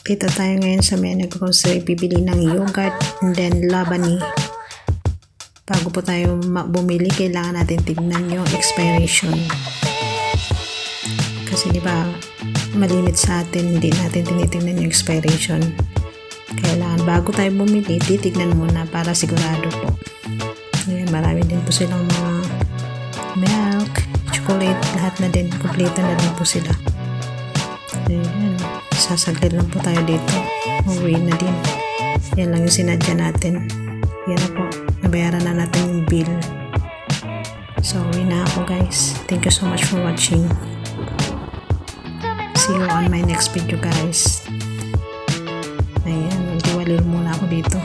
Dito tayo ngayon sa Mega Grocery, bibili ng yogurt and then labani. Bago po tayo bumili, kailangan natin tignan yung expiration. Kasi di ba malimit sa atin, hindi natin tinitingnan yung expiration. Kailangan bago tayo bumili, titignan muna para sigurado po. Ayan, marami din po silang mga milk, chocolate, lahat na din. Kompleto na rin po sila. Ayan, sasaglit lang po tayo dito. Uwi na din. Yan lang yung sinadya natin. Yan na po. Nabayaran na natin yung bill. So, uwi na ako guys. Thank you so much for watching. See you on my next video guys. Ayan, magdiwalil muna ako dito.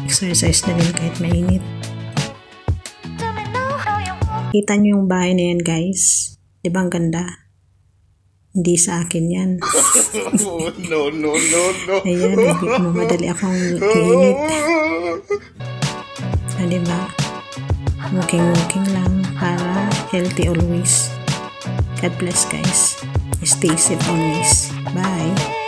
Exercise na din kahit mainit. Kita nyo yung bahay na yan guys. Diba ang ganda? Hindi sa akin yan. No. Ayan, madali akong init. Diba? Walking lang para healthy always. God bless guys. Stay safe always. Bye.